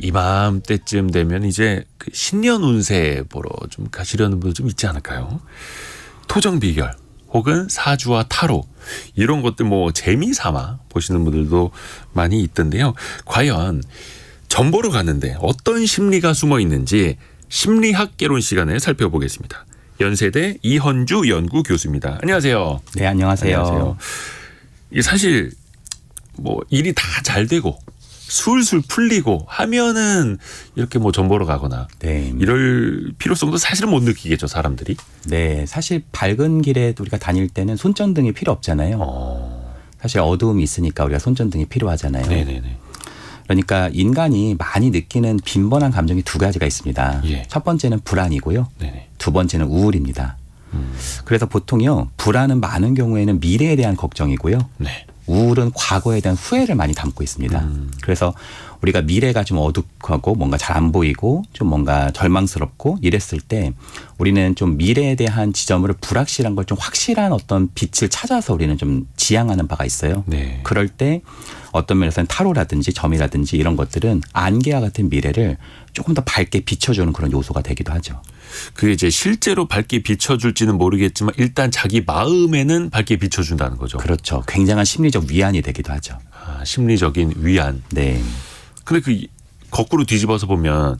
이맘때쯤 되면 이제 그 신년 운세 보러 좀 가시려는 분들 좀 있지 않을까요? 토정 비결 혹은 사주와 타로 이런 것들 뭐 재미삼아 보시는 분들도 많이 있던데요. 과연 점 보러 갔는데 어떤 심리가 숨어 있는지 심리학개론 시간에 살펴보겠습니다. 연세대 이헌주 연구교수입니다. 안녕하세요. 네, 안녕하세요. 안녕하세요. 이게 사실 뭐 일이 다 잘 되고 술술 풀리고 하면은 이렇게 뭐 점 보러 가거나 네. 이럴 필요성도 사실은 못 느끼겠죠, 사람들이. 네, 사실 밝은 길에 우리가 다닐 때는 손전등이 필요 없잖아요. 사실 어두움이 있으니까 우리가 손전등이 필요하잖아요. 네네네. 그러니까 인간이 많이 느끼는 빈번한 감정이 두 가지가 있습니다. 예. 첫 번째는 불안이고요. 네네. 두 번째는 우울입니다. 그래서 보통요, 불안은 많은 경우에는 미래에 대한 걱정이고요. 네. 우울은 과거에 대한 후회를 많이 담고 있습니다. 그래서 우리가 미래가 좀 어둡고 뭔가 잘 안 보이고 좀 뭔가 절망스럽고 이랬을 때 우리는 좀 미래에 대한 지점으로 불확실한 걸 좀 확실한 어떤 빛을 찾아서 우리는 좀 지향하는 바가 있어요. 네. 그럴 때 어떤 면에서는 타로라든지 점이라든지 이런 것들은 안개와 같은 미래를 조금 더 밝게 비춰주는 그런 요소가 되기도 하죠. 그게 이제 실제로 밝게 비춰줄지는 모르겠지만 일단 자기 마음에는 밝게 비춰준다는 거죠. 그렇죠. 굉장한 심리적 위안이 되기도 하죠. 아, 심리적인 위안. 네. 근데 그 거꾸로 뒤집어서 보면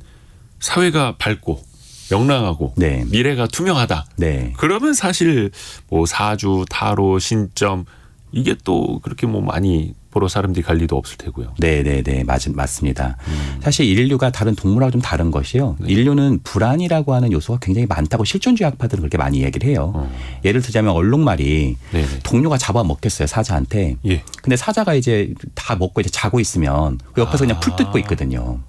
사회가 밝고 명랑하고 네. 미래가 투명하다. 네. 그러면 사실 뭐 사주, 타로, 신점 이게 또 그렇게 뭐 많이 보러 사람들이 갈 리도 없을 테고요. 네네네. 맞습니다. 사실 인류가 다른 동물하고 좀 다른 것이요. 네. 인류는 불안이라고 하는 요소가 굉장히 많다고 실존주의 학파들은 그렇게 많이 얘기를 해요. 예를 들자면 얼룩말이 네네. 동료가 잡아먹겠어요. 사자한테. 예. 근데 사자가 이제 다 먹고 이제 자고 있으면 그 옆에서 그냥 풀 뜯고 있거든요.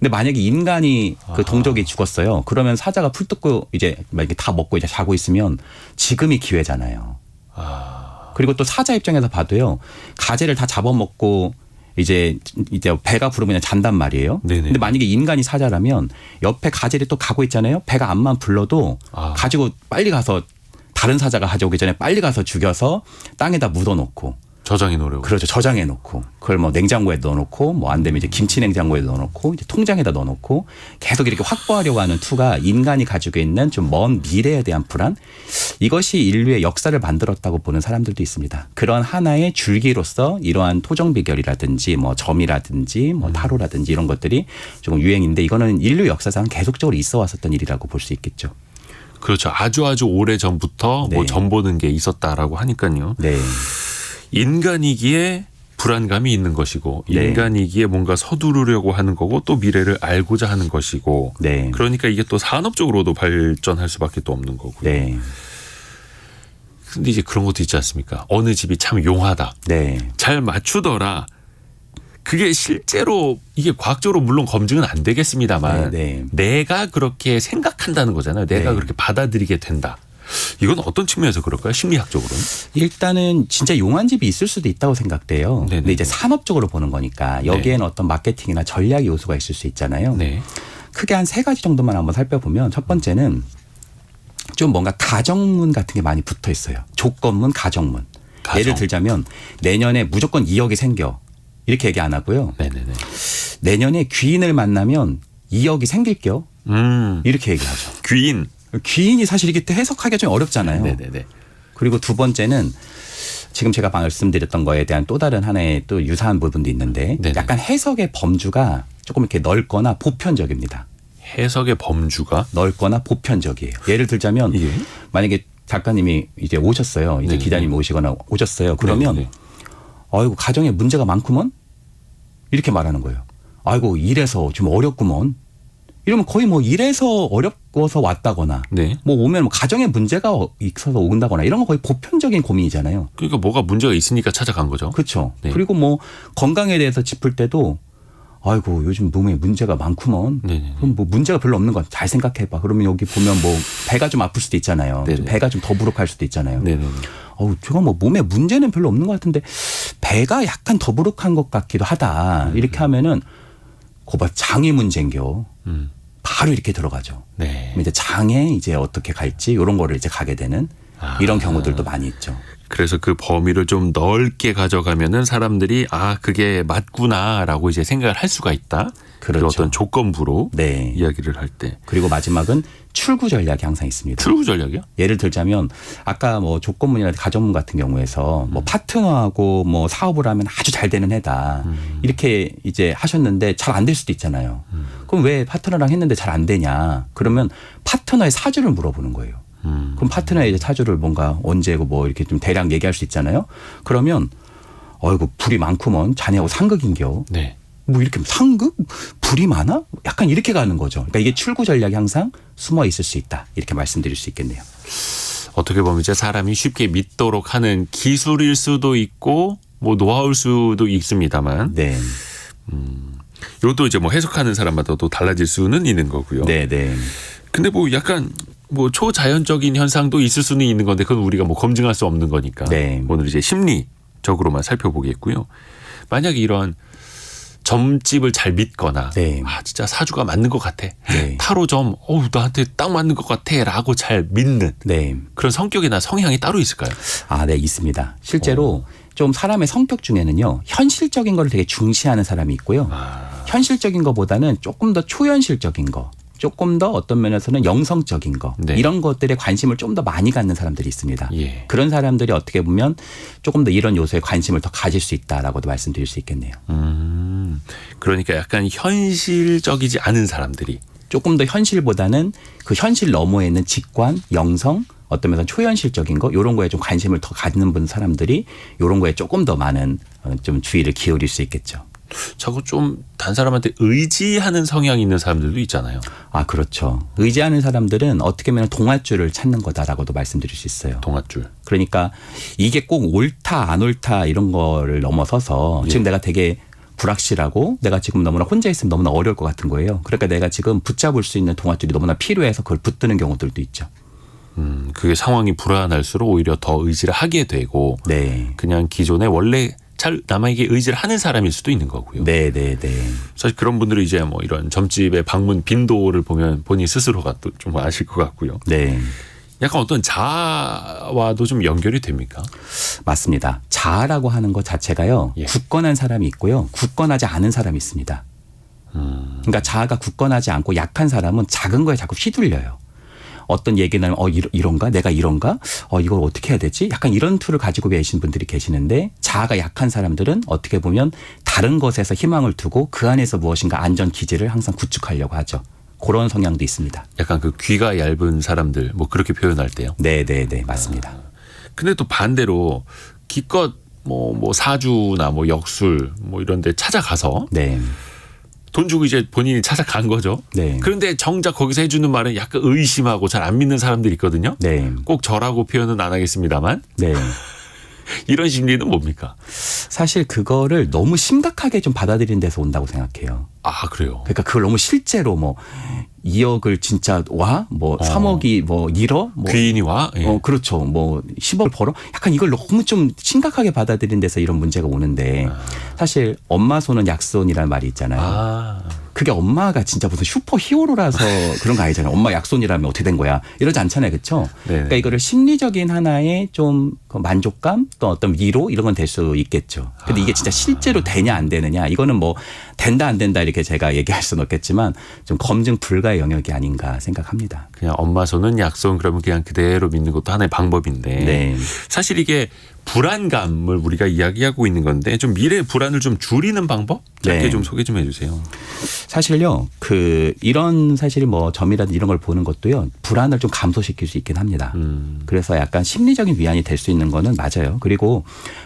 근데 만약에 인간이 그 동족이 죽었어요. 그러면 사자가 풀 뜯고 이제 만약에 다 먹고 이제 자고 있으면 지금이 기회잖아요. 그리고 또 사자 입장에서 봐도요. 가재를 다 잡아먹고 이제 배가 부르면 그냥 잔단 말이에요. 네네. 근데 만약에 인간이 사자라면 옆에 가재를 또 가고 있잖아요. 배가 암만 불러도 가지고 빨리 가서 다른 사자가 가져오기 전에 빨리 가서 죽여서 땅에다 묻어놓고. 저장해 놓으려고. 그렇죠. 저장해 놓고 그걸 뭐 냉장고에 넣어놓고 뭐 안 되면 이제 김치 냉장고에 넣어놓고 이제 통장에다 넣어놓고 계속 이렇게 확보하려고 하는 투가 인간이 가지고 있는 좀 먼 미래에 대한 불안, 이것이 인류의 역사를 만들었다고 보는 사람들도 있습니다. 그런 하나의 줄기로서 이러한 토정 비결이라든지 뭐 점이라든지 뭐 타로라든지 이런 것들이 조금 유행인데 이거는 인류 역사상 계속적으로 있어 왔었던 일이라고 볼 수 있겠죠. 그렇죠. 아주 오래 전부터 네. 뭐 점 보는 게 있었다라고 하니까요. 네. 인간이기에 불안감이 있는 것이고 네. 인간이기에 뭔가 서두르려고 하는 거고 또 미래를 알고자 하는 것이고 네. 그러니까 이게 또 산업적으로도 발전할 수밖에 또 없는 거고요. 네. 근데 이제 그런 것도 있지 않습니까? 어느 집이 참 용하다. 네. 잘 맞추더라. 그게 실제로 이게 과학적으로 물론 검증은 안 되겠습니다만 네. 내가 그렇게 생각한다는 거잖아요. 내가 네. 그렇게 받아들이게 된다. 이건 어떤 측면에서 그럴까요? 심리학적으로는? 일단은 진짜 용한 집이 있을 수도 있다고 생각돼요. 네네. 근데 이제 산업적으로 보는 거니까 여기에는 어떤 마케팅이나 전략 요소가 있을 수 있잖아요. 네. 크게 한 세 가지 정도만 한번 살펴보면 첫 번째는 좀 뭔가 가정문 같은 게 많이 붙어 있어요. 조건문, 가정문. 가정. 예를 들자면 내년에 무조건 2억이 생겨. 이렇게 얘기 안 하고요. 네네네. 내년에 귀인을 만나면 2억이 생길게요. 이렇게 얘기하죠. 귀인. 귀인이 사실 이게 해석하기가 좀 어렵잖아요. 네네네. 그리고 두 번째는 지금 제가 말씀드렸던 거에 대한 또 다른 하나의 또 유사한 부분도 있는데 네네. 약간 해석의 범주가 조금 이렇게 넓거나 보편적입니다. 해석의 범주가 넓거나 보편적이에요. 예를 들자면 예. 만약에 작가님이 이제 오셨어요. 이제 네네. 기자님이 오시거나 오셨어요. 그러면 네네. 아이고 가정에 문제가 많구먼 이렇게 말하는 거예요. 아이고 일에서 좀 어렵구먼. 이러면 거의 뭐 일에서 어렵고서 왔다거나 네. 뭐 오면 뭐 가정에 문제가 있어서 온다거나 이런 건 거의 보편적인 고민이잖아요. 그러니까 뭐가 문제가 있으니까 찾아간 거죠. 그렇죠. 네. 그리고 뭐 건강에 대해서 짚을 때도 아이고 요즘 몸에 문제가 많구먼. 네네. 그럼 뭐 문제가 별로 없는 건 잘 생각해봐. 그러면 여기 보면 뭐 배가 좀 아플 수도 있잖아요. 네네. 배가 좀 더부룩할 수도 있잖아요. 네네. 제가 뭐 몸에 문제는 별로 없는 것 같은데 배가 약간 더부룩한 것 같기도 하다. 이렇게 하면은 거봐 장이 문제인겨. 바로 이렇게 들어가죠. 네. 그럼 이제 장에 이제 어떻게 갈지 이런 거를 이제 가게 되는 이런 경우들도 많이 있죠. 그래서 그 범위를 좀 넓게 가져가면은 사람들이 아 그게 맞구나라고 이제 생각을 할 수가 있다. 그 그렇죠. 어떤 조건부로 네. 이야기를 할 때. 그리고 마지막은 출구 전략이 항상 있습니다. 출구 전략이요? 예를 들자면 아까 뭐 조건문이나 가정문 같은 경우에서 뭐 파트너하고 뭐 사업을 하면 아주 잘 되는 해다. 이렇게 이제 하셨는데 잘 안 될 수도 있잖아요. 그럼 왜 파트너랑 했는데 잘 안 되냐? 그러면 파트너의 사주를 물어보는 거예요. 그럼 파트너의 이제 사주를 뭔가 언제고 뭐 이렇게 좀 대략 얘기할 수 있잖아요. 그러면 어이구 불이 많구먼 자네하고 상극인겨. 네. 뭐 이렇게 상극? 불이 많아? 약간 이렇게 가는 거죠. 그러니까 이게 출구 전략이 항상 숨어 있을 수 있다. 이렇게 말씀드릴 수 있겠네요. 어떻게 보면 이제 사람이 쉽게 믿도록 하는 기술일 수도 있고 뭐 노하우일 수도 있습니다만 네. 이것도 이제 뭐 해석하는 사람마다 또 달라질 수는 있는 거고요. 네, 네. 근데 뭐 약간 뭐 초자연적인 현상도 있을 수는 있는 건데 그건 우리가 뭐 검증할 수 없는 거니까 네. 오늘 이제 심리적으로만 살펴보겠고요. 만약에 이런 점집을 잘 믿거나 네. 아 진짜 사주가 맞는 것 같아. 네. 타로점 나한테 딱 맞는 것 같아라고 잘 믿는 네. 그런 성격이나 성향이 따로 있을까요? 아, 네, 있습니다. 실제로 좀 사람의 성격 중에는요, 현실적인 거를 되게 중시하는 사람이 있고요. 현실적인 거보다는 조금 더 초현실적인 거, 조금 더 어떤 면에서는 영성적인 거, 네. 이런 것들에 관심을 좀 더 많이 갖는 사람들이 있습니다. 예. 그런 사람들이 어떻게 보면 조금 더 이런 요소에 관심을 더 가질 수 있다라고도 말씀드릴 수 있겠네요. 그러니까 약간 현실적이지 않은 사람들이 조금 더 현실보다는 그 현실 너머에 있는 직관, 영성, 어떤 면에서 초현실적인 거 이런 거에 좀 관심을 더 갖는 분 사람들이 이런 거에 조금 더 많은 좀 주의를 기울일 수 있겠죠. 자꾸 좀 단 사람한테 의지하는 성향이 있는 사람들도 있잖아요. 아, 그렇죠. 의지하는 사람들은 어떻게 보면 동아줄을 찾는 거다라고도 말씀드릴 수 있어요. 동아줄. 그러니까 이게 꼭 옳다 안 옳다 이런 거를 넘어서서 지금 내가 되게 불확실하고 내가 지금 너무나 혼자 있으면 너무나 어려울 것 같은 거예요. 그러니까 내가 지금 붙잡을 수 있는 동아줄이 너무나 필요해서 그걸 붙드는 경우들도 있죠. 그게 상황이 불안할수록 오히려 더 의지를 하게 되고 네. 그냥 기존에 원래 잘 남에게 의지를 하는 사람일 수도 있는 거고요. 네, 네, 네. 사실 그런 분들이 이제 뭐 이런 점집의 방문 빈도를 보면 본인 스스로가 또 좀 아실 것 같고요. 네. 약간 어떤 자아와도 좀 연결이 됩니까? 맞습니다. 자아라고 하는 것 자체가요. 예. 굳건한 사람이 있고요. 굳건하지 않은 사람이 있습니다. 그러니까 자아가 굳건하지 않고 약한 사람은 작은 거에 자꾸 휘둘려요. 어떤 얘기는 이런가? 내가 이런가? 이걸 어떻게 해야 되지? 약간 이런 툴을 가지고 계신 분들이 계시는데 자아가 약한 사람들은 어떻게 보면 다른 것에서 희망을 두고 그 안에서 무엇인가 안전 기지를 항상 구축하려고 하죠. 그런 성향도 있습니다. 약간 그 귀가 얇은 사람들 뭐 그렇게 표현할 때요. 네, 네, 네, 맞습니다. 근데 또 반대로 기껏 뭐 사주나 뭐 역술 뭐 이런 데 찾아가서 네. 돈 주고 이제 본인이 찾아간 거죠. 네. 그런데 정작 거기서 해주는 말은 약간 의심하고 잘 안 믿는 사람들이 있거든요. 네. 꼭 저라고 표현은 안 하겠습니다만 네. 이런 심리는 뭡니까? 사실 그거를 너무 심각하게 좀 받아들이는 데서 온다고 생각해요. 아 그래요. 그러니까 그걸 너무 실제로 뭐 2억을 진짜 와? 뭐 3억이 뭐 잃어? 뭐 귀인이 와? 예. 그렇죠. 뭐 10억 벌어? 약간 이걸 너무 좀 심각하게 받아들이는 데서 이런 문제가 오는데 사실 엄마 손은 약손이라는 말이 있잖아요. 아 그게 엄마가 진짜 무슨 슈퍼 히어로라서 그런 거 아니잖아요. 엄마 약손이라면 어떻게 된 거야? 이러지 않잖아요. 그렇죠? 네네. 그러니까 이거를 심리적인 하나의 좀그 만족감 또 어떤 위로 이런 건 될 수 있겠죠. 근데 이게 진짜 실제로 되냐 안 되느냐 이거는 뭐 된다 안 된다 이렇게 제가 얘기할 수는 없겠지만 좀 검증 불가의 영역이 아닌가 생각합니다. 그냥 엄마 손은 약손 그러면 그냥 그대로 믿는 것도 하나의 방법인데 네. 사실 이게 불안감을 우리가 이야기하고 있는 건데 좀 미래의 불안을 좀 줄이는 방법? 짧게 네. 좀 소개 좀 해주세요. 사실요, 이런 사실 뭐 점이라든지 이런 걸 보는 것도요, 불안을 좀 감소시킬 수 있긴 합니다. 그래서 약간 심리적인 위안이 될 수 있는 거는 맞아요. 그리고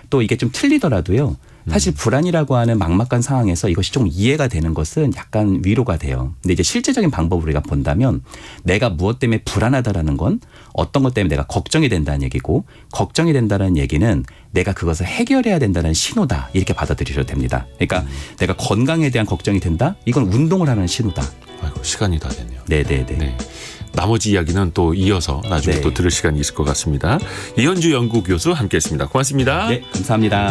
또 이게 좀 틀리더라도요, 사실 불안이라고 하는 막막한 상황에서 이것이 좀 이해가 되는 것은 약간 위로가 돼요. 근데 이제 실제적인 방법을 우리가 본다면 내가 무엇 때문에 불안하다라는 건 어떤 것 때문에 내가 걱정이 된다는 얘기고 걱정이 된다는 얘기는 내가 그것을 해결해야 된다는 신호다. 이렇게 받아들이셔도 됩니다. 그러니까 내가 건강에 대한 걱정이 된다? 이건 운동을 하는 신호다. 아이고 시간이 다 됐네요. 네네네. 네. 나머지 이야기는 또 이어서 나중에 네. 또 들을 시간이 있을 것 같습니다. 이현주 연구교수 함께했습니다. 고맙습니다. 네, 감사합니다.